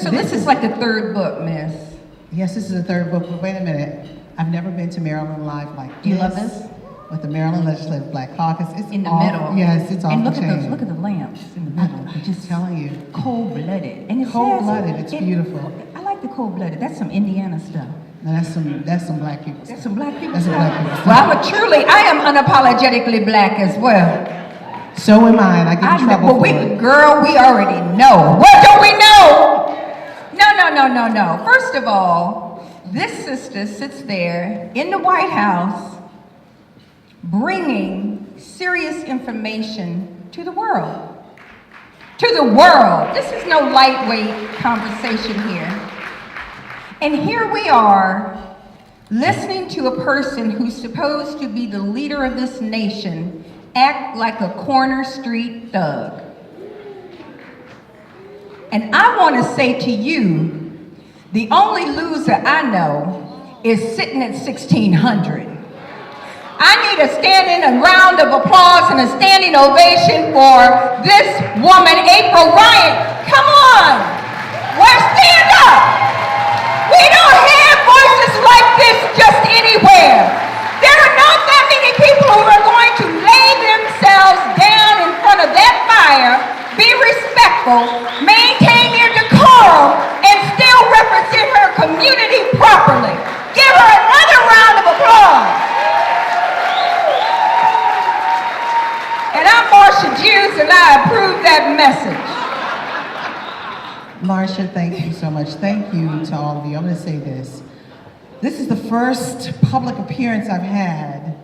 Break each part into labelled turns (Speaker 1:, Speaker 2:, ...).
Speaker 1: So this is like the third book, Miss.
Speaker 2: Yes, this is the third book, but wait a minute. I've never been to Maryland Live like this.
Speaker 1: You love this?
Speaker 2: With the Maryland Legislative Black Caucus. It's
Speaker 1: in the
Speaker 2: off,
Speaker 1: middle.
Speaker 2: Yes, it's off
Speaker 1: and
Speaker 2: the
Speaker 1: look
Speaker 2: chain.
Speaker 1: look at the lamps in the middle.
Speaker 2: I'm just telling you.
Speaker 1: Cold-blooded. And it
Speaker 2: Cold-blooded,
Speaker 1: says,
Speaker 2: it's beautiful.
Speaker 1: I like the cold-blooded. That's some Indiana stuff.
Speaker 2: No, that's some black people.
Speaker 1: That's some black people
Speaker 2: That's some
Speaker 1: stuff.
Speaker 2: black people stuff.
Speaker 1: Well, I am unapologetically black as well.
Speaker 2: So am I, and I get in trouble for it.
Speaker 1: Girl, we already know. What do we know? No. First of all, this sister sits there in the White House bringing serious information to the world. To the world. This is no lightweight conversation here. And here we are listening to a person who's supposed to be the leader of this nation act like a corner street thug. And I want to say to you, the only loser I know is sitting at 1600. I need a standing round of applause and a standing ovation for this woman, April Ryan. Come on, stand up. We don't hear voices like this just anywhere. There are not that many people who are going to lay themselves down in front of that fire, be respectful, maintain their decorum, and still represent her community properly. Give her another round of applause. And I'm Marsha Hughes, and I approve that message.
Speaker 2: Marsha, thank you so much. Thank you to all of you. I'm going to say this. This is the first public appearance I've had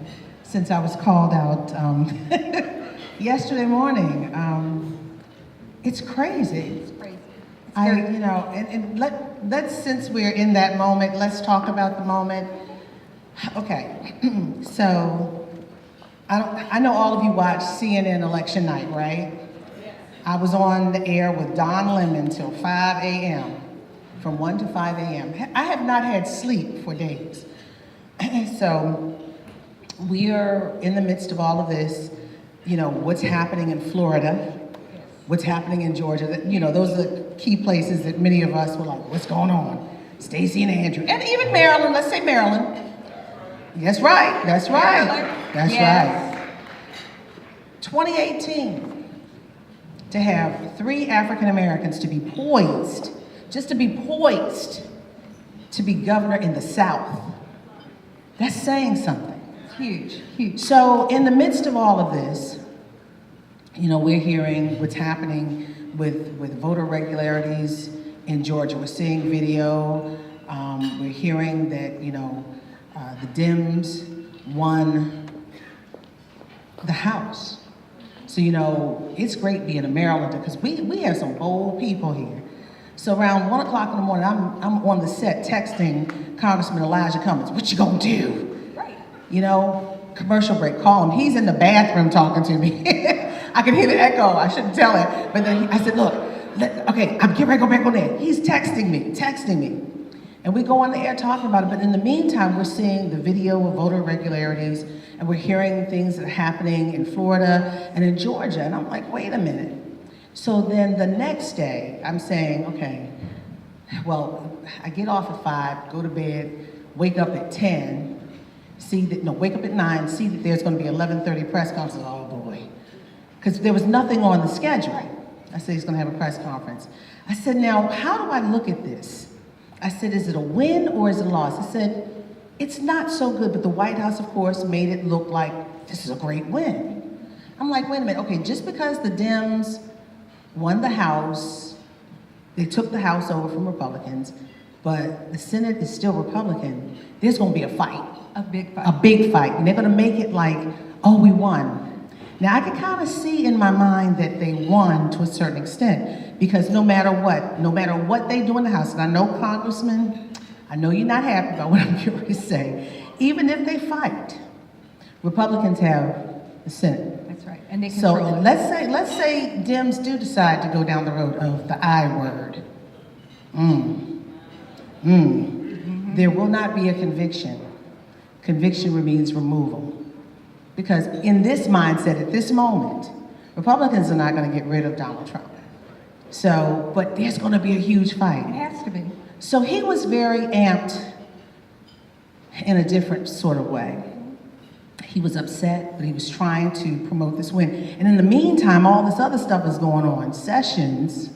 Speaker 2: since I was called out yesterday morning. It's crazy.
Speaker 1: It's crazy.
Speaker 2: Let's, since we're in that moment, let's talk about the moment. Okay, so I know all of you watched CNN election night, right? I was on the air with Don Lemon till 5 a.m., from 1 to 5 a.m. I have not had sleep for days. So we are in the midst of all of this, what's happening in Florida, what's happening in Georgia. Those are the key places that many of us were like, what's going on? Stacey and Andrew, and even Maryland, let's say Maryland. That's right. That's right. 2018. To have 3 African Americans to be poised, just to be poised to be governor in the South. That's saying something.
Speaker 1: Huge, huge.
Speaker 2: So in the midst of all of this, we're hearing what's happening with voter irregularities in Georgia. We're seeing video. We're hearing that, the Dems won the House. So, it's great being a Marylander because we have some bold people here. So around 1 o'clock in the morning, I'm on the set texting Congressman Elijah Cummings, what you gonna do?
Speaker 1: Right.
Speaker 2: Commercial break, call him. He's in the bathroom talking to me. I can hear the echo, I shouldn't tell him. But then I said, look, okay, I'm getting ready to go back on there. He's texting me. And we go on the air talking about it, but in the meantime, we're seeing the video of voter irregularities, and we're hearing things that are happening in Florida and in Georgia, and I'm like, wait a minute. So then the next day, I'm saying, okay, well, I get off at 5, go to bed, wake up at 10, wake up at 9, see that there's gonna be 11:30 press conference, oh boy. Because there was nothing on the schedule. I said he's gonna have a press conference. I said, now, how do I look at this? I said, is it a win or is it a loss? I said, it's not so good, but the White House, of course, made it look like this is a great win. I'm like, wait a minute, okay, just because the Dems won the House, they took the House over from Republicans, but the Senate is still Republican, there's gonna be a fight.
Speaker 1: A big fight.
Speaker 2: A big fight, and they're gonna make it like, oh, we won. Now, I can kind of see in my mind that they won to a certain extent, because no matter what they do in the House, and I know, Congressman, I know you're not happy about what I'm going to say, even if they fight, Republicans have the Senate.
Speaker 1: That's right, and they control it.
Speaker 2: Let's say Dems do decide to go down the road of the I word. There will not be a conviction. Conviction means removal. Because in this mindset, at this moment, Republicans are not going to get rid of Donald Trump. So, but there's going to be a huge
Speaker 1: It
Speaker 2: fight.
Speaker 1: has to be.
Speaker 2: So he was very amped in a different sort of way. He was upset, but he was trying to promote this win. And in the meantime, all this other stuff is going on. Sessions.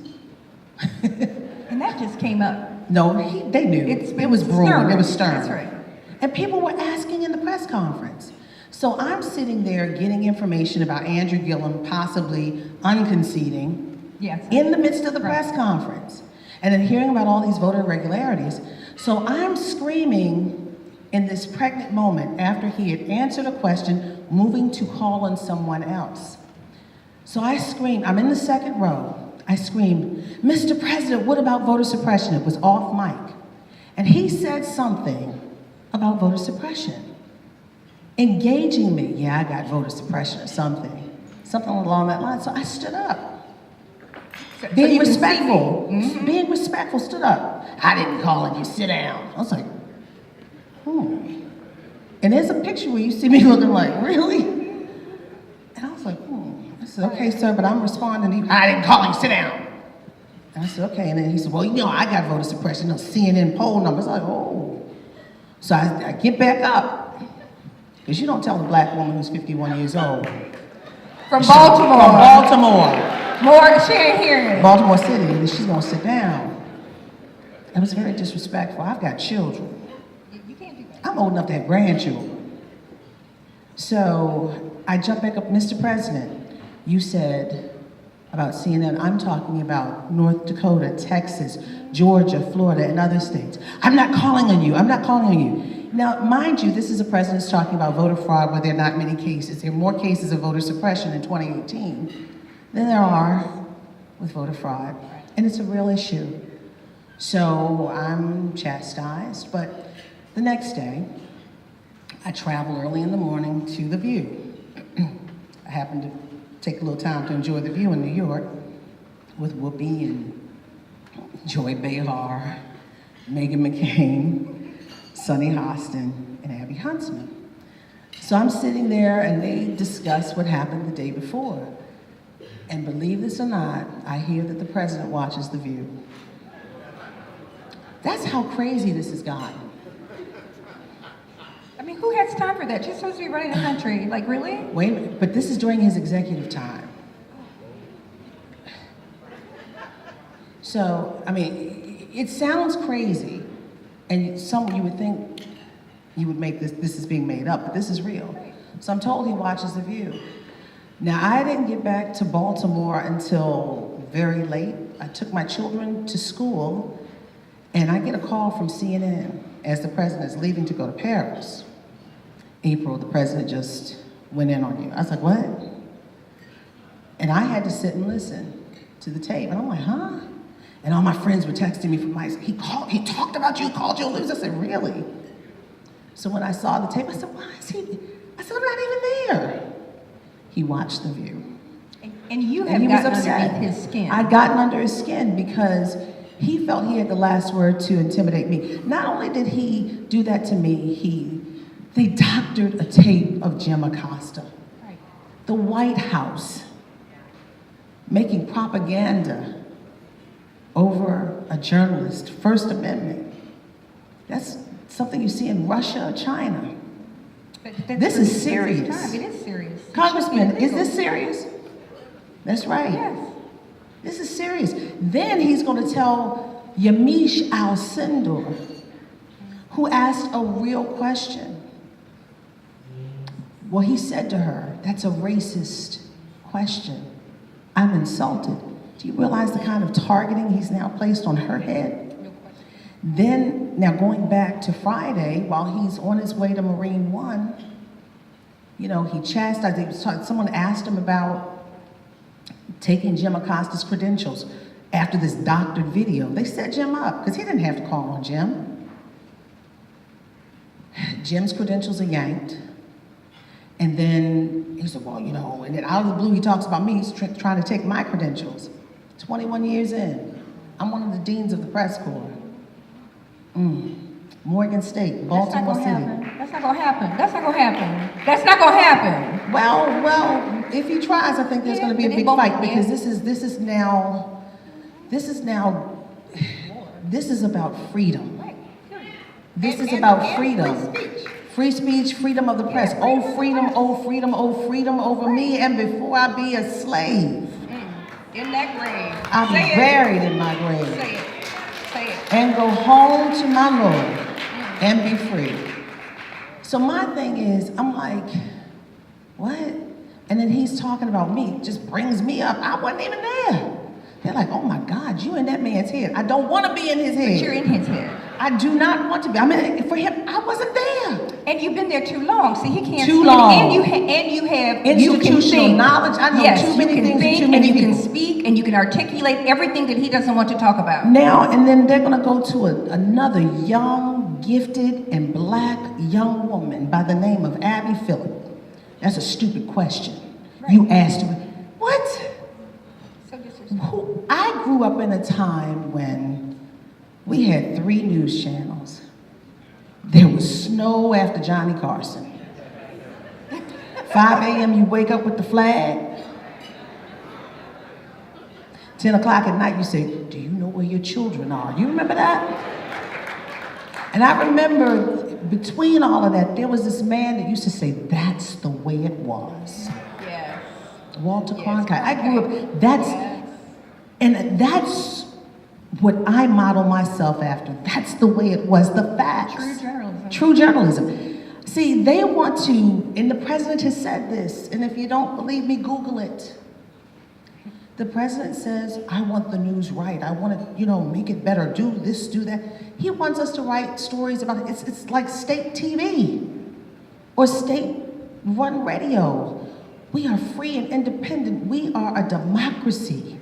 Speaker 1: And that just came up.
Speaker 2: No, they knew. It was brewing. It was stirring.
Speaker 1: That's right.
Speaker 2: And people were asking in the press conference. So I'm sitting there getting information about Andrew Gillum possibly unconceding
Speaker 1: Yes.
Speaker 2: in the midst of the press conference. And then hearing about all these voter irregularities. So I'm screaming in this pregnant moment after he had answered a question, moving to call on someone else. So I screamed, I'm in the second row. I screamed, Mr. President, what about voter suppression? It was off mic. And he said something about voter suppression, engaging me. Yeah, I got voter suppression or something along that line. So I stood up. Being respectful, being respectful, stood up. I didn't call on you, sit down. I was like, And there's a picture where you see me looking like, really? And I was like, I said, okay, sir, but I'm responding. I didn't call you, sit down. And I said, okay. And then he said, well, I got voter suppression, CNN poll numbers. I was like, oh. So I get back up. Because you don't tell a black woman who's 51 years old.
Speaker 1: From Baltimore.
Speaker 2: From Baltimore.
Speaker 1: More, she ain't hearing it.
Speaker 2: Baltimore City, and she's gonna sit down. That was very disrespectful. I've got children.
Speaker 1: You can't do that.
Speaker 2: I'm old enough to have grandchildren. So I jump back up, Mr. President, you said about CNN, I'm talking about North Dakota, Texas, Georgia, Florida, and other states. I'm not calling on you, I'm not calling on you. Now, mind you, this is a president talking about voter fraud where there are not many cases. There are more cases of voter suppression in 2018 than there are with voter fraud, and it's a real issue. So I'm chastised, but the next day, I travel early in the morning to The View. I happened to take a little time to enjoy The View in New York with Whoopi and Joy Behar, Meghan McCain, Sunny Hostin, and Abby Huntsman. So I'm sitting there and they discuss what happened the day before. And believe this or not, I hear that the president watches The View. That's how crazy this has gotten.
Speaker 1: I mean, who has time for that? You're supposed to be running the country. Like, really?
Speaker 2: Wait a minute, but this is during his executive time. So, I mean, it sounds crazy, and you would think you would make this is being made up, but this is real. So I'm told he watches The View. Now, I didn't get back to Baltimore until very late. I took my children to school, and I get a call from CNN as the president is leaving to go to Paris. April, the president just went in on you. I was like, what? And I had to sit and listen to the tape. And I'm like, huh? And all my friends were texting me from he talked about you, called you a loser. I said, really? So when I saw the tape, I said, why is he? I said, I'm not even there. He watched The View.
Speaker 1: And you have
Speaker 2: And he was
Speaker 1: gotten
Speaker 2: upset.
Speaker 1: underneath his skin.
Speaker 2: I'd gotten under his skin because he felt he had the last word to intimidate me. Not only did he do that to me, they doctored a tape of Jim Acosta.
Speaker 1: Right.
Speaker 2: The Whitehouse making propaganda over a journalist, First Amendment. That's something you see in Russia or China.
Speaker 1: But
Speaker 2: This is serious.
Speaker 1: It is serious.
Speaker 2: Congressman, is this serious? That's right.
Speaker 1: Yes.
Speaker 2: This is serious. Then he's going to tell Yamiche Alcindor, who asked a real question. Well, he said to her, that's a racist question. I'm insulted. Do you realize the kind of targeting he's now placed on her head? Then, now going back to Friday, while he's on his way to Marine One, he chastised, someone asked him about taking Jim Acosta's credentials after this doctored video. They set Jim up, because he didn't have to call on Jim. Jim's credentials are yanked. And then he said, well, and then out of the blue, he talks about me trying to take my credentials. 21 years in, I'm one of the deans of the press corps. Morgan State, Baltimore City.
Speaker 1: That's not gonna happen. That's not gonna happen. That's not gonna happen.
Speaker 2: Well, if he tries, I think there's going to be a big fight because this is now this is now, this is about freedom.
Speaker 1: Right.
Speaker 2: This is
Speaker 1: And
Speaker 2: about freedom.
Speaker 1: Free speech.
Speaker 2: Free speech, freedom of the press. Oh, freedom, oh, freedom, oh, freedom over me. And before I be a slave,
Speaker 1: In that grave.
Speaker 2: I'll be
Speaker 1: Say it.
Speaker 2: buried in my grave.
Speaker 1: Say it. Say it.
Speaker 2: And go home to my Lord and be free. So my thing is, I'm like, what? And then he's talking about me, just brings me up. I wasn't even there. They're like, oh my God, you in that man's head. I don't want to be in his head.
Speaker 1: But you're in his head.
Speaker 2: I do not want to be. I mean, for him, I wasn't there.
Speaker 1: And you've been there too long. See, he can't.
Speaker 2: Too long.
Speaker 1: And you have
Speaker 2: Institutional knowledge. I know
Speaker 1: yes,
Speaker 2: too many
Speaker 1: you can
Speaker 2: things
Speaker 1: think,
Speaker 2: and too many
Speaker 1: and you
Speaker 2: people.
Speaker 1: can speak, and you can articulate everything that he doesn't want to talk about.
Speaker 2: Now, and then they're going to go to another young, gifted, and black young woman by the name of Abby Phillip. That's a stupid question.
Speaker 1: Right.
Speaker 2: You asked her, what?
Speaker 1: So disrespectful.
Speaker 2: I grew up in a time when we had 3 news channels. There was snow after Johnny Carson. 5 a.m. you wake up with the flag. 10 o'clock at night you say, do you know where your children are? You remember that? And I remember between all of that, there was this man that used to say, that's the way it was.
Speaker 1: Yes.
Speaker 2: Walter
Speaker 1: Yes,
Speaker 2: Cronkite. I grew up,
Speaker 1: Yes.
Speaker 2: and that's what I model myself after. That's the way it was, the facts.
Speaker 1: True journalism.
Speaker 2: True journalism. See, they want to, and the president has said this, and if you don't believe me, Google it. The president says, I want the news right. I want to, make it better. Do this, do that. He wants us to write stories about it. It's like state TV or state-run radio. We are free and independent. We are a democracy.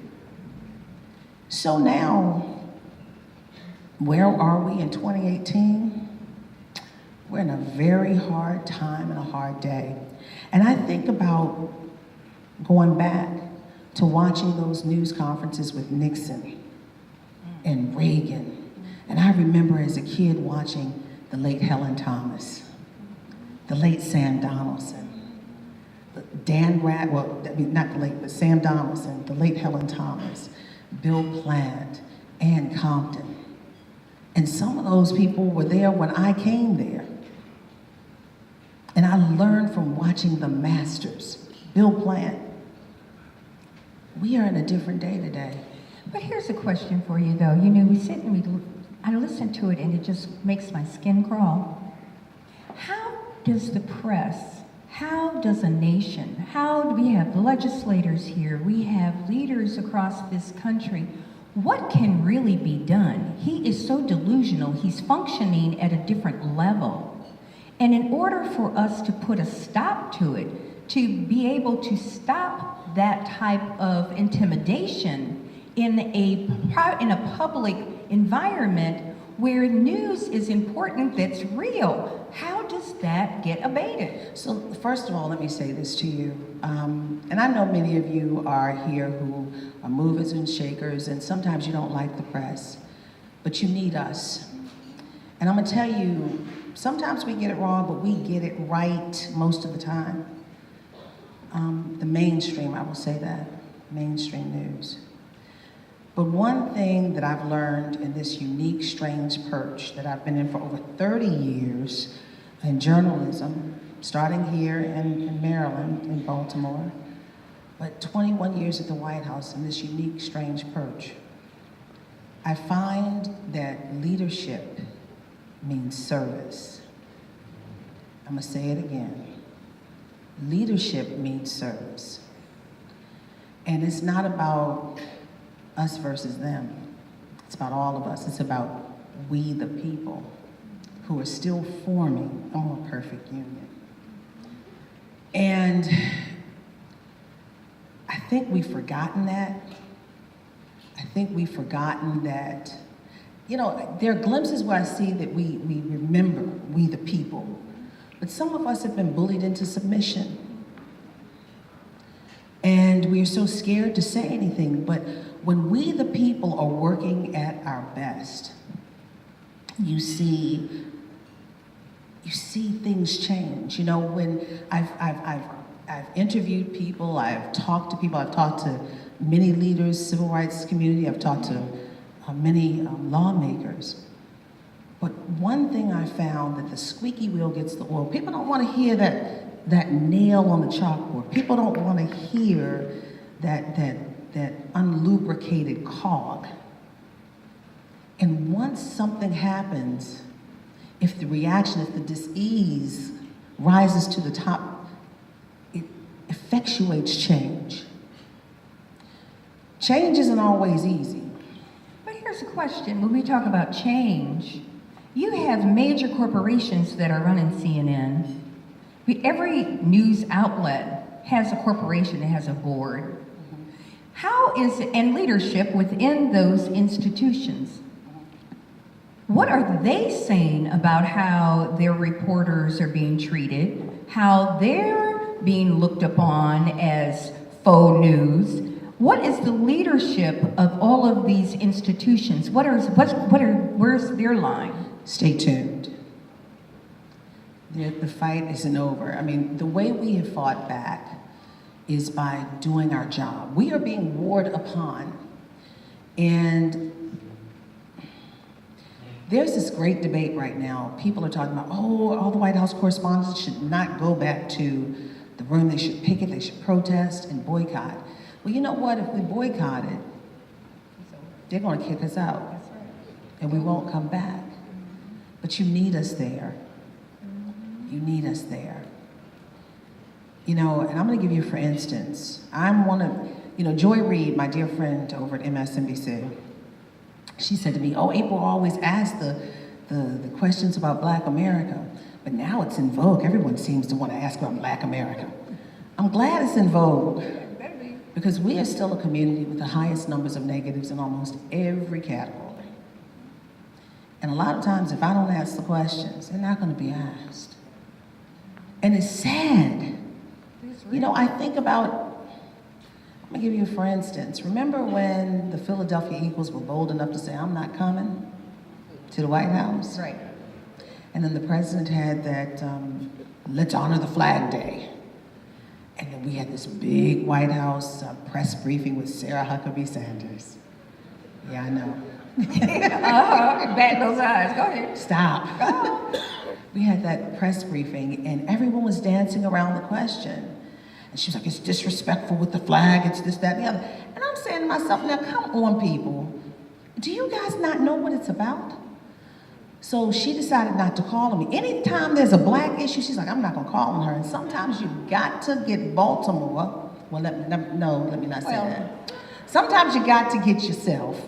Speaker 2: So now, where are we in 2018? We're in a very hard time and a hard day. And I think about going back to watching those news conferences with Nixon and Reagan. And I remember as a kid watching the late Helen Thomas, the late Sam Donaldson, not the late, but Sam Donaldson, the late Helen Thomas, Bill Platt, Ann Compton. And some of those people were there when I came there. And I learned from watching the masters, Bill Platt. We are in a different day today.
Speaker 1: But here's a question for you, though. We sit and I listen to it, and it just makes my skin crawl. How does the press, how does a nation, how do we have legislators here, we have leaders across this country, what can really be done? He is so delusional. He's functioning at a different level. And in order for us to put a stop to it, to be able to stop that type of intimidation in a public environment where news is important, that's real, how does that get abated?
Speaker 2: So first of all, let me say this to you. And I know many of you are here who are movers and shakers, and sometimes you don't like the press, but you need us. And I'm gonna tell you, sometimes we get it wrong, but we get it right most of the time. The mainstream, I will say that, mainstream news. But one thing that I've learned in this unique, strange perch that I've been in for over 30 years in journalism, starting here in Maryland, in Baltimore, but 21 years at the White House in this unique, strange perch, I find that leadership means service. I'm gonna say it again. Leadership means service. And it's not about us versus them. It's about all of us. It's about we the people who are still forming a more perfect union. And I think we've forgotten that. I think we've forgotten that, there are glimpses where I see that we remember we the people. But some of us have been bullied into submission. And we are so scared to say anything. But when we the people are working at our best, you see things change. When I've interviewed people, I've talked to people, I've talked to many leaders, civil rights community. I've talked to many lawmakers. But one thing I found that the squeaky wheel gets the oil. People don't want to hear that nail on the chalkboard. People don't want to hear that unlubricated cog. And once something happens, if the dis-ease rises to the top, it effectuates change. Change isn't always easy.
Speaker 1: But here's a question. When we talk about change, you have major corporations that are running CNN. Every news outlet has a corporation that has a board. How is it, and leadership within those institutions? What are they saying about how their reporters are being treated, how they're being looked upon as faux news? What is the leadership of all of these institutions? Where's their line?
Speaker 2: Stay tuned. The fight isn't over. I mean, the way we have fought back is by doing our job. We are being warred upon. And there's this great debate right now. People are talking about, oh, all the White House correspondents should not go back to the room. They should picket, they should protest and boycott. Well, you know what? If we boycott it, they're going to kick us out. And we won't come back. But you need us there. You need us there. You know, and I'm going to give you, for instance, I'm one of, Joy Reid, my dear friend over at MSNBC, she said to me, oh, April always asks the questions about Black America, but now it's in vogue. Everyone seems to want to ask about Black America. I'm glad it's in vogue, because we are still a community with the highest numbers of negatives in almost every category. And a lot of times, if I don't ask the questions, they're not going to be asked. And it's sad. I think about, I'm going to give you for instance, remember when the Philadelphia Eagles were bold enough to say, I'm not coming to the White House?
Speaker 1: Right.
Speaker 2: And then the president had that, let's honor the Flag Day. And then we had this big White House press briefing with Sarah Huckabee Sanders. Yeah, I know.
Speaker 1: Bat those eyes. Go ahead.
Speaker 2: Stop. We had that press briefing, and everyone was dancing around the question. And she was like, it's disrespectful with the flag, it's this, that, and the other. And I'm saying to myself, now come on, people. Do you guys not know what it's about? So she decided not to call on me. Anytime there's a Black issue, she's like, I'm not going to call on her. And sometimes you got to get Baltimore. Well, let me not say that. Sometimes you got to get yourself.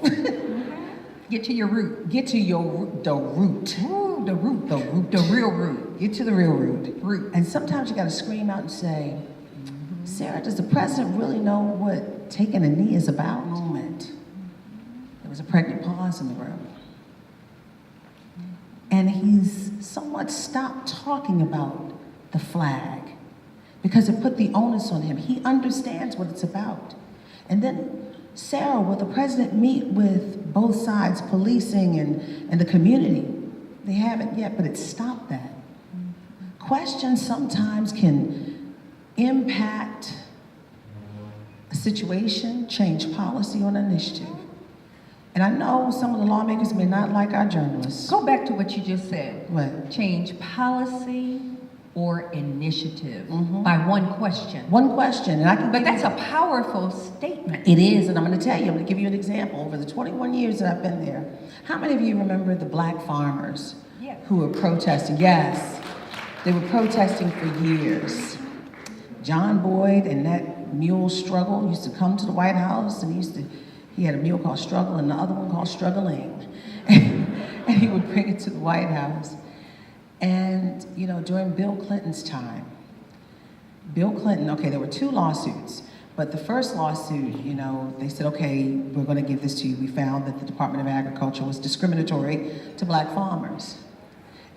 Speaker 1: Get to your root.
Speaker 2: Get to the root.
Speaker 1: Ooh, the root. The real root.
Speaker 2: Get to the real root. And sometimes you got to scream out and say, Sarah, does the president really know what taking a knee is about? Moment. There was a pregnant pause in the room. And he's somewhat stopped talking about the flag because it put the onus on him. He understands what it's about. And then, Sarah, will the president meet with both sides, policing and the community? They haven't yet, but it stopped that. Questions sometimes can impact a situation, change policy or an initiative. And I know some of the lawmakers may not like our journalists.
Speaker 1: Go back to what you just said.
Speaker 2: What?
Speaker 1: Change policy or initiative by one question.
Speaker 2: One question, and I can.
Speaker 1: But that's a powerful statement.
Speaker 2: It is, and I'm going to tell you. I'm going to give you an example. Over the 21 years that I've been there, how many of you remember the Black farmers who were protesting? Yes, they were protesting for years. John Boyd and that mule Struggle used to come to the White House, and he had a mule called Struggle and the other one called Struggling, and he would bring it to the White House. And, during Bill Clinton's time, there were two lawsuits. But the first lawsuit, they said, okay, we're going to give this to you. We found that the Department of Agriculture was discriminatory to Black farmers.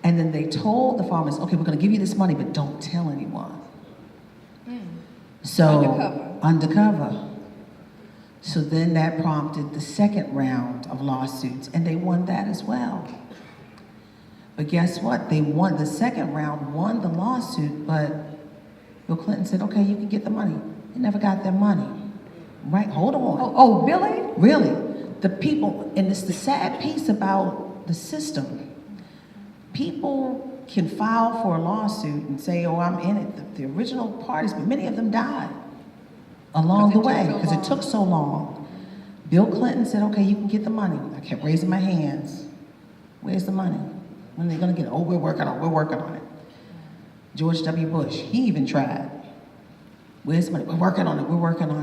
Speaker 2: And then they told the farmers, okay, we're going to give you this money, but don't tell anyone. So, undercover. So then that prompted the second round of lawsuits, and they won that as well. But guess what? They won the second round, won the lawsuit, but Bill Clinton said, okay, you can get the money. They never got their money. Right, hold on.
Speaker 1: Oh, Billy?
Speaker 2: Really, the people, and it's the sad piece about the system. People can file for a lawsuit and say, oh, I'm in it. The original parties, but many of them died along the way because it took so long. Bill Clinton said, okay, you can get the money. I kept raising my hands. Where's the money? When are they gonna get it? Oh, we're working on it. George W. Bush, he even tried. Where's the money? We're working on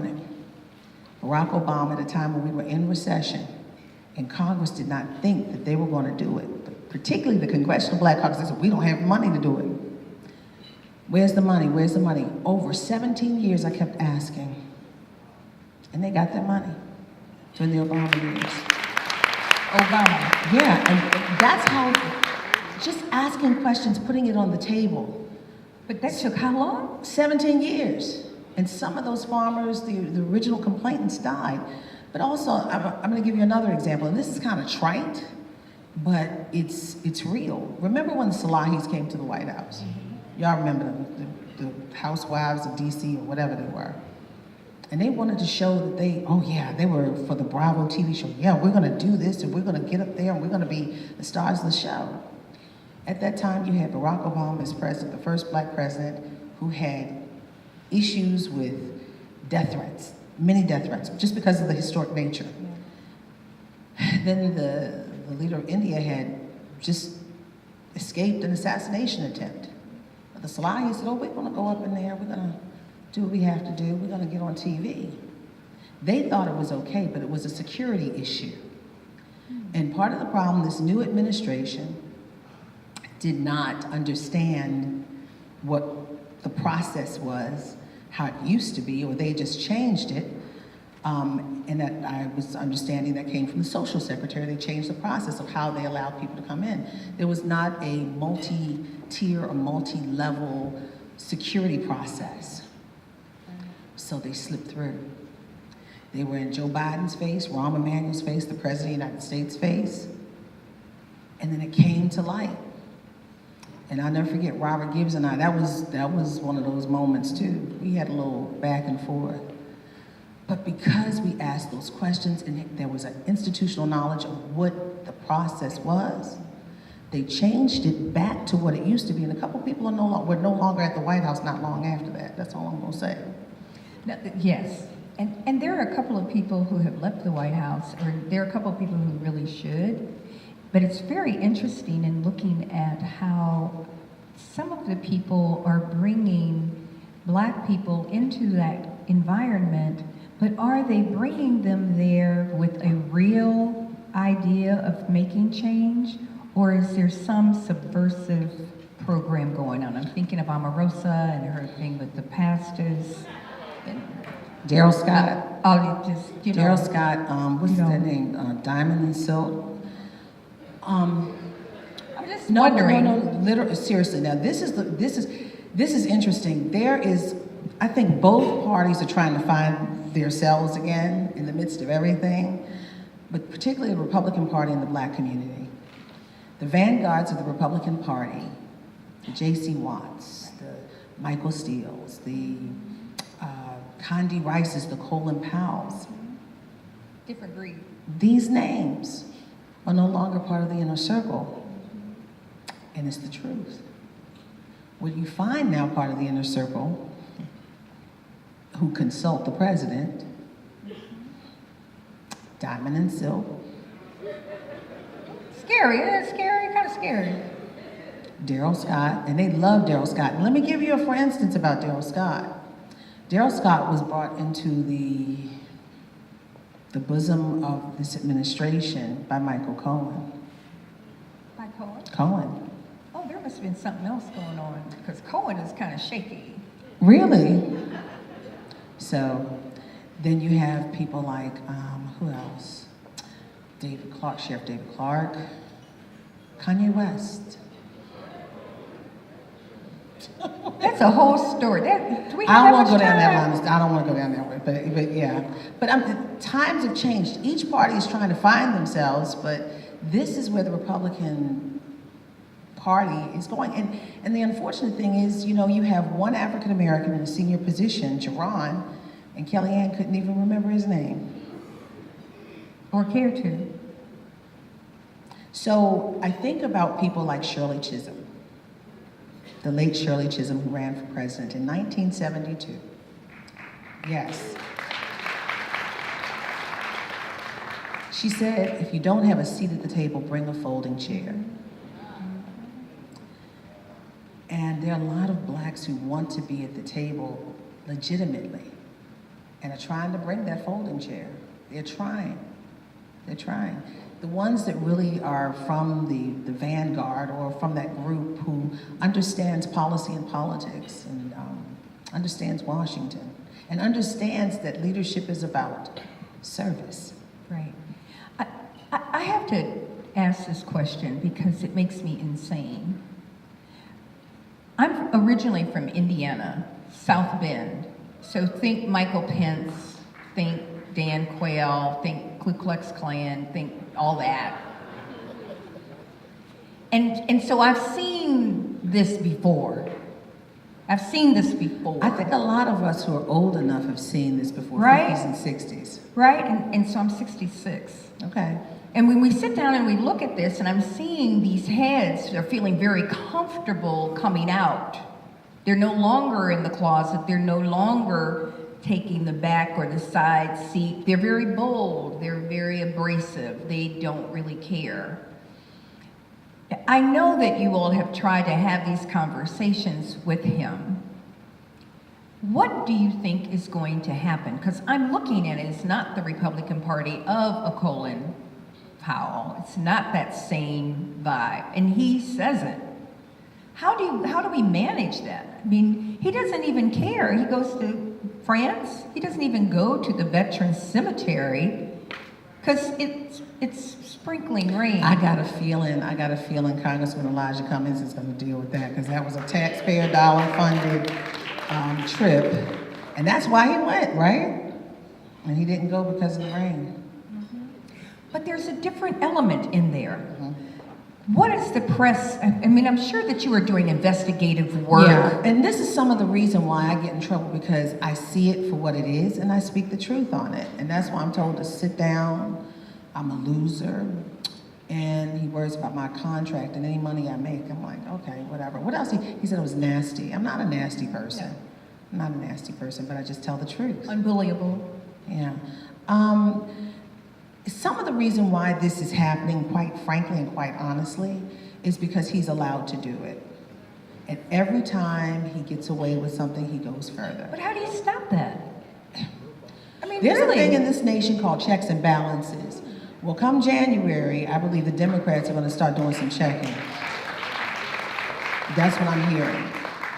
Speaker 2: it. Barack Obama, at a time when we were in recession, and Congress did not think that they were going to do it, but particularly the Congressional Black Caucus said, we don't have money to do it. Where's the money? Over 17 years I kept asking, and they got their money during the Obama years. Yeah, and that's how, just asking questions, putting it on the table.
Speaker 1: But that took how long?
Speaker 2: 17 years. And some of those farmers, the original complainants died. But also, I'm gonna give you another example, and this is kind of trite, but it's real. Remember when the Salahis came to the White House? Y'all remember them, the housewives of DC or whatever they were. And they wanted to show that they were for the Bravo TV show. Yeah, we're gonna do this, and we're gonna get up there, and we're gonna be the stars of the show. At that time, you had Barack Obama as president, the first black president, who had issues with death threats, many death threats, just because of the historic nature. Then the leader of India had just escaped an assassination attempt. But the Salahis said, oh, we're gonna go up in there, we're gonna do what we have to do, we're gonna get on TV. They thought it was okay, but it was a security issue. And part of the problem, this new administration did not understand what the process was, how it used to be, or they just changed it. And that I was understanding that came from the social secretary. They changed the process of how they allowed people to come in. There was not a multi-tier or multi-level security process. So they slipped through. They were in Joe Biden's face, Rahm Emanuel's face, the President of the United States' face. And then it came to light. And I'll never forget Robert Gibbs and I, that was one of those moments too. We had a little back and forth. But because we asked those questions and there was an institutional knowledge of what the process was, they changed it back to what it used to be. And a couple people were no longer at the White House not long after that. That's all I'm gonna say.
Speaker 1: No, yes, and there are a couple of people who have left the White House, or there are a couple of people who really should. But it's very interesting in looking at how some of the people are bringing Black people into that environment, but are they bringing them there with a real idea of making change, or is there some subversive program going on? I'm thinking of Omarosa and her thing with the pastors.
Speaker 2: Daryl Scott.
Speaker 1: Daryl
Speaker 2: Scott, what's that name? Diamond and Silk.
Speaker 1: I'm just wondering.
Speaker 2: No, literally, seriously. Now, this is interesting. There is, I think both parties are trying to find themselves again in the midst of everything, but particularly the Republican Party and the Black community. The vanguards of the Republican Party, the J.C. Watts, the Michael Steeles, the Condi Rices, the Colin Powells.
Speaker 1: Different breed.
Speaker 2: These names are no longer part of the inner circle. And it's the truth. What you find now part of the inner circle, who consult the president, Diamond and Silk.
Speaker 1: Scary, isn't it scary? Kind of scary.
Speaker 2: Daryl Scott, and they love Daryl Scott. And let me give you for instance about Daryl Scott. Daryl Scott was brought into the bosom of this administration by Michael Cohen.
Speaker 1: By Cohen?
Speaker 2: Cohen.
Speaker 1: Oh, there must have been something else going on, because Cohen is kind of shaky.
Speaker 2: Really? So then you have people like, who else? Sheriff David Clark, Kanye West.
Speaker 1: That's a whole story. Do we have
Speaker 2: I don't want to go
Speaker 1: that
Speaker 2: down
Speaker 1: much
Speaker 2: that line. I don't want to go down that way, but yeah. But times have changed. Each party is trying to find themselves, but this is where the Republican Party is going. And the unfortunate thing is, you know, you have one African American in a senior position, Jerron, And Kellyanne couldn't even remember his name.
Speaker 1: Or care to.
Speaker 2: So I think about people like Shirley Chisholm, the late Shirley Chisholm, who ran for president in 1972. Yes. She said, if you don't have a seat at the table, bring a folding chair. And there are a lot of blacks who want to be at the table legitimately and are trying to bring that folding chair. They're trying. They're trying. The ones that really are from the vanguard or from that group who understands policy and politics and understands Washington and understands that leadership is about service.
Speaker 1: Right. I have to ask this question because it makes me insane. I'm originally from Indiana, South Bend. So think Michael Pence, think Dan Quayle, think Ku Klux Klan, think all that. And so I've seen this before. I've seen this before.
Speaker 2: I think a lot of us who are old enough have seen this before,
Speaker 1: right?
Speaker 2: 50s and 60s.
Speaker 1: Right, and so I'm 66.
Speaker 2: Okay.
Speaker 1: And when we sit down and we look at this, and I'm seeing these heads, they're feeling very comfortable coming out. They're no longer in the closet. They're no longer taking the back or the side seat. They're very bold. They're very abrasive. They don't really care. I know that you all have tried to have these conversations with him. What do you think is going to happen? Because I'm looking at it, it's not the Republican Party of a Colin Powell. It's not that same vibe, and he says it. How do we manage that? I mean, he doesn't even care. He goes to France. He doesn't even go to the Veterans Cemetery because it's sprinkling rain.
Speaker 2: I got a feeling Congressman Elijah Cummings is going to deal with that because that was a taxpayer dollar funded trip, and that's why he went, right? And he didn't go because of the rain.
Speaker 1: But there's a different element in there. What is the press? I mean, I'm sure that you are doing investigative work.
Speaker 2: Yeah, and this is some of the reason why I get in trouble because I see it for what it is and I speak the truth on it. And that's why I'm told to sit down, I'm a loser, and he worries about my contract and any money I make. I'm like, okay, whatever. What else? He said it was nasty. I'm not a nasty person.
Speaker 1: Yeah.
Speaker 2: I'm not a nasty person, but I just tell the truth.
Speaker 1: Unbelievable.
Speaker 2: Yeah. Some of the reason why this is happening, quite frankly and quite honestly, is because he's allowed to do it. And every time he gets away with something, he goes further.
Speaker 1: But how do you stop that? I mean,
Speaker 2: There's
Speaker 1: really?
Speaker 2: a thing in this nation called checks and balances. Well, come January, I believe the Democrats are going to start doing some checking. That's what I'm hearing.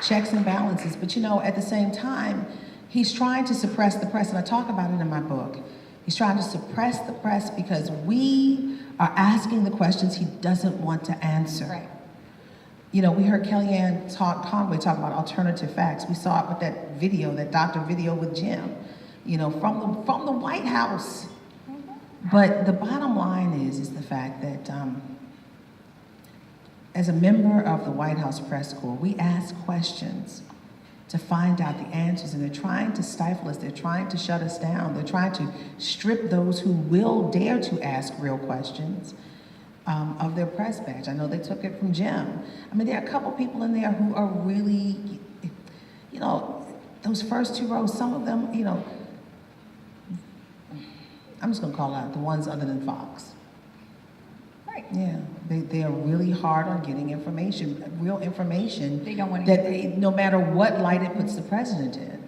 Speaker 2: Checks and balances. But you know, at the same time, he's trying to suppress the press, and I talk about it in my book. He's trying to suppress the press because we are asking the questions he doesn't want to answer.
Speaker 1: Right.
Speaker 2: You know, we heard Kellyanne Conway talk about alternative facts. We saw it with that video, that doctor video with Jim, you know, from the White House. But the bottom line is the fact that as a member of the White House press corps, we ask questions to find out the answers, and they're trying to stifle us, they're trying to shut us down, they're trying to strip those who will dare to ask real questions of their press badge. I know they took it from Jim. I mean, there are a couple people in there who are really, you know, those first two rows, some of them, you know, I'm just gonna call out the ones other than Fox.
Speaker 1: Right.
Speaker 2: Yeah, they are really hard on getting information, real information.
Speaker 1: They don't want to
Speaker 2: that no matter what light it puts the president in.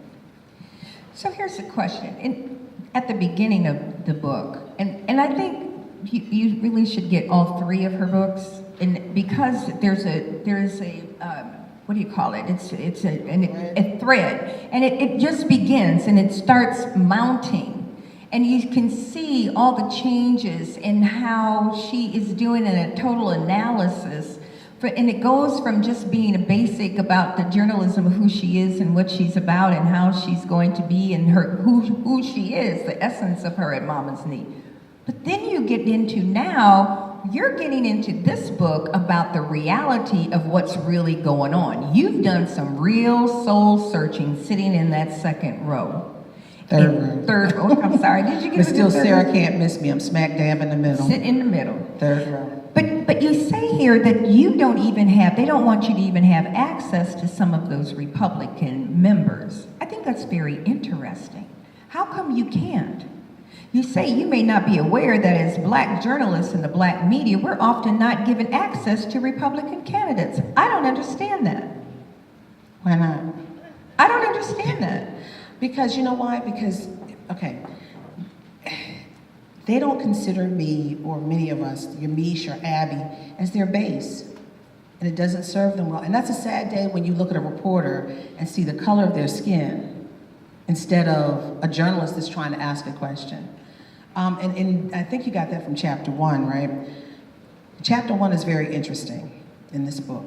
Speaker 1: So here's the question. At the beginning of the book, and I think you really should get all three of her books, and because there is a what do you call it? It's a thread, and it just begins and it starts mounting. And you can see all the changes in how she is doing a total analysis. And it goes from just being a basic about the journalism of who she is and what she's about and how she's going to be and who she is, the essence of her at Mama's Knee. But then you get into now, you're getting into this book about the reality of what's really going on. You've done some real soul searching sitting in that second row.
Speaker 2: Third row.
Speaker 1: Third row. I'm sorry. Did you get
Speaker 2: But
Speaker 1: it in
Speaker 2: still,
Speaker 1: third
Speaker 2: Sarah
Speaker 1: row?
Speaker 2: can't miss me. I'm smack dab in the middle.
Speaker 1: Sit in the middle.
Speaker 2: Third row.
Speaker 1: But you say here that you don't even have, they don't want you to even have access to some of those Republican members. I think that's very interesting. How come you can't? You say you may not be aware that as black journalists in the black media, we're often not given access to Republican candidates. I don't understand that.
Speaker 2: Why not?
Speaker 1: I don't understand that.
Speaker 2: Because you know why? Because, okay, they don't consider me or many of us, Yamiche or Abby, as their base. And it doesn't serve them well. And that's a sad day when you look at a reporter and see the color of their skin instead of a journalist that's trying to ask a question. And I think you got that from chapter 1, right? Chapter 1 is very interesting in this book.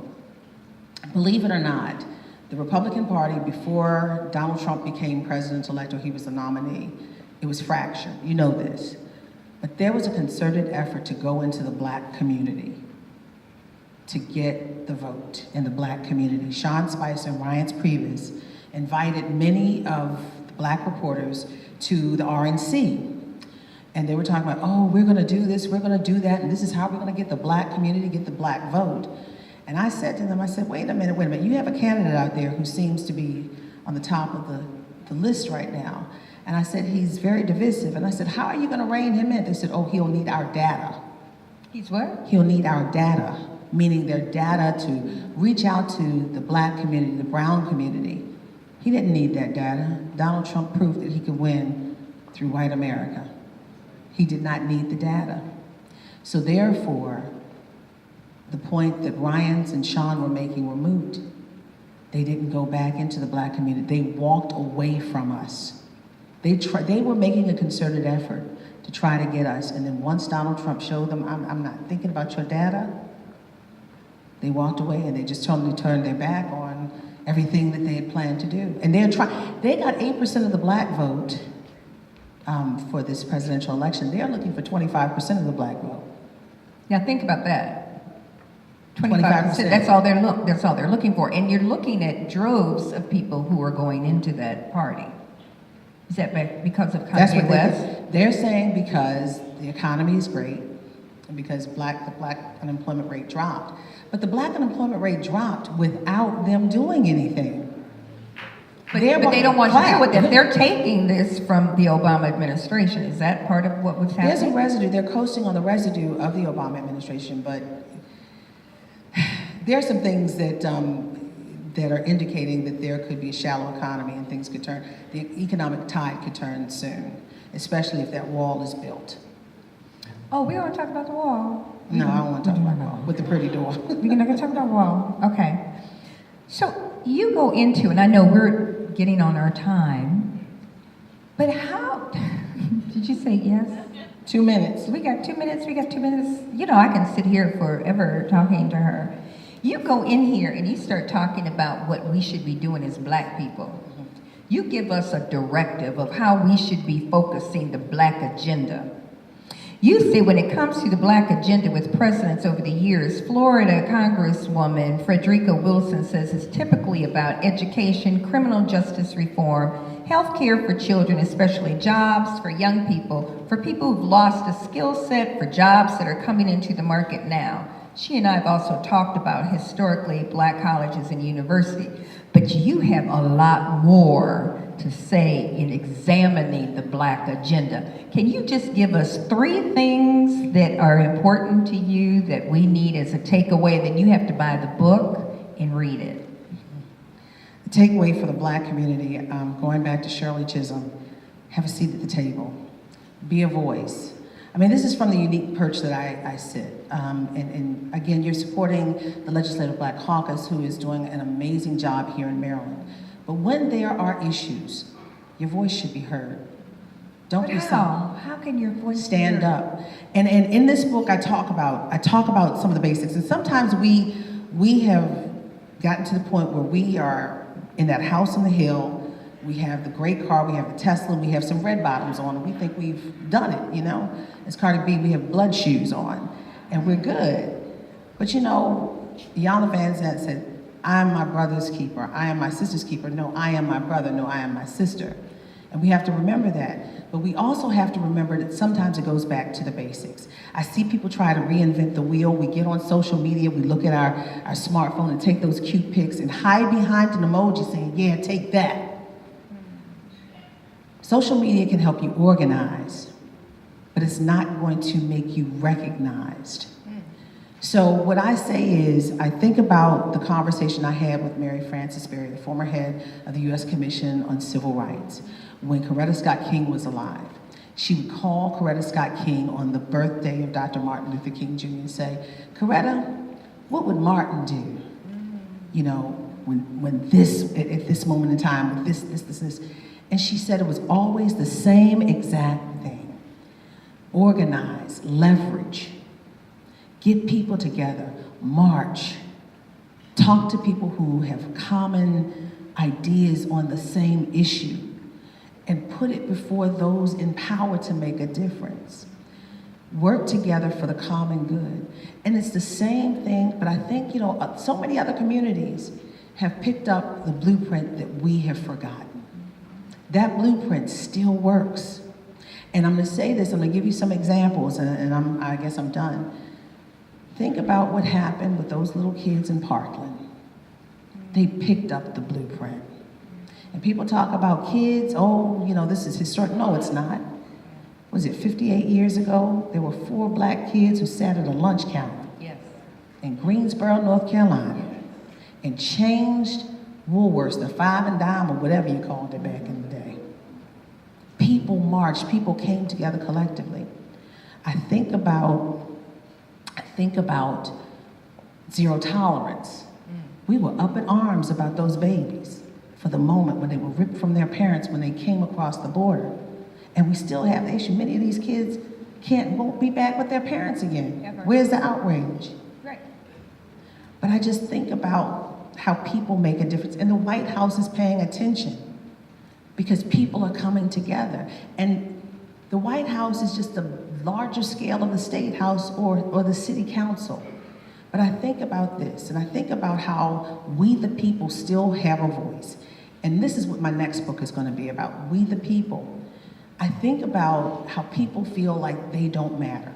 Speaker 2: Believe it or not, the Republican Party, before Donald Trump became president-elect or he was the nominee, it was fractured. You know this. But there was a concerted effort to go into the black community to get the vote in the black community. Sean Spicer and Ryan Priebus invited many of the black reporters to the RNC. And they were talking about, oh, we're gonna do this, we're gonna do that, and this is how we're gonna get the black community, get the black vote. And I said to them, I said, wait a minute, you have a candidate out there who seems to be on the top of the list right now. And I said, he's very divisive. And I said, how are you gonna rein him in? They said, oh, he'll need our data.
Speaker 1: He's what?
Speaker 2: He'll need our data, meaning their data to reach out to the black community, the brown community. He didn't need that data. Donald Trump proved that he could win through white America. He did not need the data. So therefore, the point that Ryan's and Sean were making were moot. They didn't go back into the black community. They walked away from us. They were making a concerted effort to try to get us, and then once Donald Trump showed them, I'm not thinking about your data, they walked away and they just totally turned their back on everything that they had planned to do. And they got 8% of the black vote for this presidential election. They're looking for 25% of the black vote.
Speaker 1: Now think about that. 25%. That's all they're looking for. And you're looking at droves of people who are going into that party. Is that because of Kanye West?
Speaker 2: They're saying because the economy is great and because the black unemployment rate dropped. But the black unemployment rate dropped without them doing anything.
Speaker 1: But they don't want to deal with it. They're taking this from the Obama administration. Is that part of what was happening?
Speaker 2: There's a residue. They're coasting on the residue of the Obama administration, but there are some things that are indicating that there could be a shallow economy and things could turn, the economic tide could turn soon, especially if that wall is built.
Speaker 1: Oh, we want to talk about the wall.
Speaker 2: No, I don't want to talk about the wall, with the pretty door.
Speaker 1: We're not going to talk about the wall. Okay. So you go into, and I know we're getting on our time, but how, did you say yes?
Speaker 2: 2 minutes.
Speaker 1: We got 2 minutes, You know, I can sit here forever talking to her. You go in here and you start talking about what we should be doing as black people. You give us a directive of how we should be focusing the black agenda. You say when it comes to the black agenda with presidents over the years, Florida Congresswoman Frederica Wilson says it's typically about education, criminal justice reform, health care for children, especially jobs for young people, for people who've lost a skill set, for jobs that are coming into the market now. She and I have also talked about historically black colleges and universities, but you have a lot more to say in examining the black agenda. Can you just give us 3 things that are important to you that we need as a takeaway? Then you have to buy the book and read it.
Speaker 2: The takeaway for the black community, going back to Shirley Chisholm, have a seat at the table, be a voice. I mean, this is from the unique perch that I sit. And again, you're supporting the Legislative Black Caucus, who is doing an amazing job here in Maryland. But when there are issues, your voice should be heard. Don't be silent.
Speaker 1: How can your voice
Speaker 2: stand up? And in this book, I talk about some of the basics. And sometimes we have gotten to the point where we are in that house on the hill. We have the great car, we have the Tesla, we have some red bottoms on, and we think we've done it, you know? As Cardi B, we have blood shoes on, and we're good. But you know, Iyanla Vanzant said, I am my brother's keeper, I am my sister's keeper. No, I am my brother, no, I am my sister. And we have to remember that. But we also have to remember that sometimes it goes back to the basics. I see people try to reinvent the wheel. We get on social media, we look at our smartphone and take those cute pics and hide behind an emoji saying, yeah, take that. Social media can help you organize, but it's not going to make you recognized. So what I say is, I think about the conversation I had with Mary Frances Berry, the former head of the U.S. Commission on Civil Rights, when Coretta Scott King was alive. She would call Coretta Scott King on the birthday of Dr. Martin Luther King Jr. and say, Coretta, what would Martin do? You know, when this, at this moment in time, with this. And she said it was always the same exact thing. Organize, leverage, get people together, march, talk to people who have common ideas on the same issue, and put it before those in power to make a difference. Work together for the common good. And it's the same thing, but I think, you know, so many other communities have picked up the blueprint that we have forgotten. That blueprint still works. And I'm gonna say this, I'm gonna give you some examples, and I guess I'm done. Think about what happened with those little kids in Parkland. They picked up the blueprint. And people talk about kids, oh, you know, this is historic. No, it's not. Was it 58 years ago? There were 4 black kids who sat at a lunch counter in Greensboro, North Carolina, and changed Woolworths, the 5 and dime or whatever you called it back in the day. People marched, people came together collectively. I think about zero tolerance. We were up in arms about those babies for the moment when they were ripped from their parents when they came across the border. And we still have the issue. Many of these kids won't be back with their parents again.
Speaker 1: Ever.
Speaker 2: Where's the outrage?
Speaker 1: Right.
Speaker 2: But I just think about how people make a difference. And the White House is paying attention because people are coming together. And the White House is just the larger scale of the State House or the City Council. But I think about this, and I think about how we the people still have a voice. And this is what my next book is going to be about, we the people. I think about how people feel like they don't matter.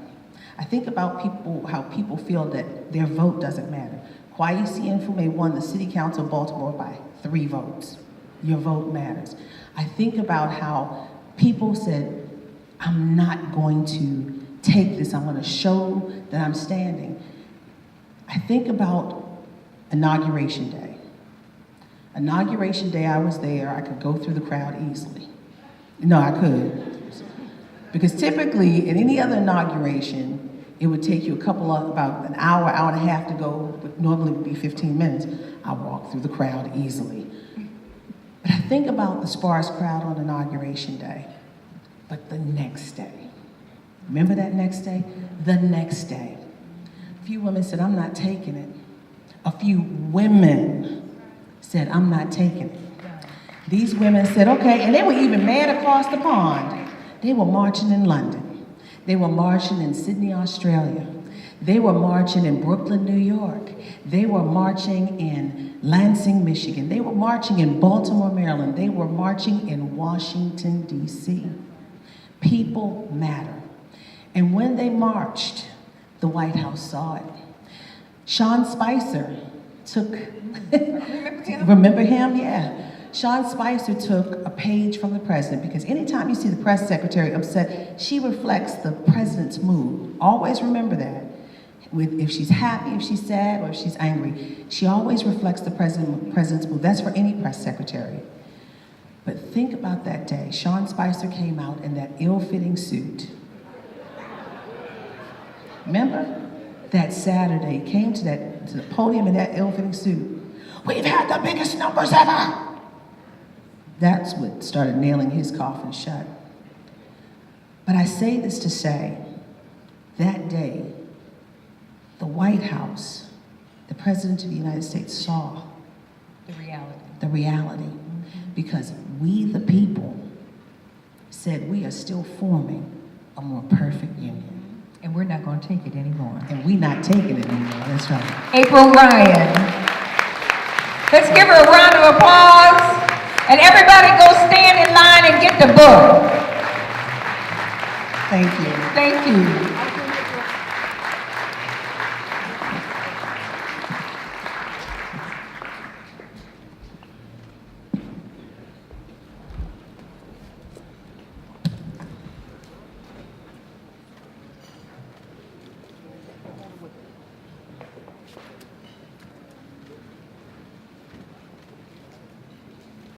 Speaker 2: I think about how people feel that their vote doesn't matter. Kwesi Mfume won the City Council of Baltimore by 3 votes. Your vote matters. I think about how people said, I'm not going to take this, I'm going to show that I'm standing. I think about Inauguration Day. Inauguration Day, I was there, I could go through the crowd easily. No, I could. Because typically, at any other inauguration, it would take you about an hour, hour and a half to go, but normally it would be 15 minutes. I walked through the crowd easily. But I think about the sparse crowd on Inauguration Day. But the next day, remember that next day? The next day. A few women said, I'm not taking it. A few women said, I'm not taking it. These women said, okay, and they were even mad across the pond. They were marching in London. They were marching in Sydney, Australia. They were marching in Brooklyn, New York. They were marching in Lansing, Michigan. They were marching in Baltimore, Maryland. They were marching in Washington, D.C. People matter. And when they marched, the White House saw it. Sean Spicer took, remember him? Yeah. Sean Spicer took a page from the president because anytime you see the press secretary upset, she reflects the president's mood. Always remember that. If she's happy, if she's sad, or if she's angry, she always reflects the president's mood. That's for any press secretary. But think about that day. Sean Spicer came out in that ill-fitting suit. Remember? That Saturday, came to the podium in that ill-fitting suit. We've had the biggest numbers ever. That's what started nailing his coffin shut. But I say this to say, that day, the White House, the President of the United States saw the reality. Because we, the people, said we are still forming a more perfect union.
Speaker 1: And we're not going to take it anymore.
Speaker 2: And we're not taking it anymore, that's right.
Speaker 1: April Ryan. Let's give her a round of applause. And everybody go stand in line and get the book.
Speaker 2: Thank you.
Speaker 1: Thank you.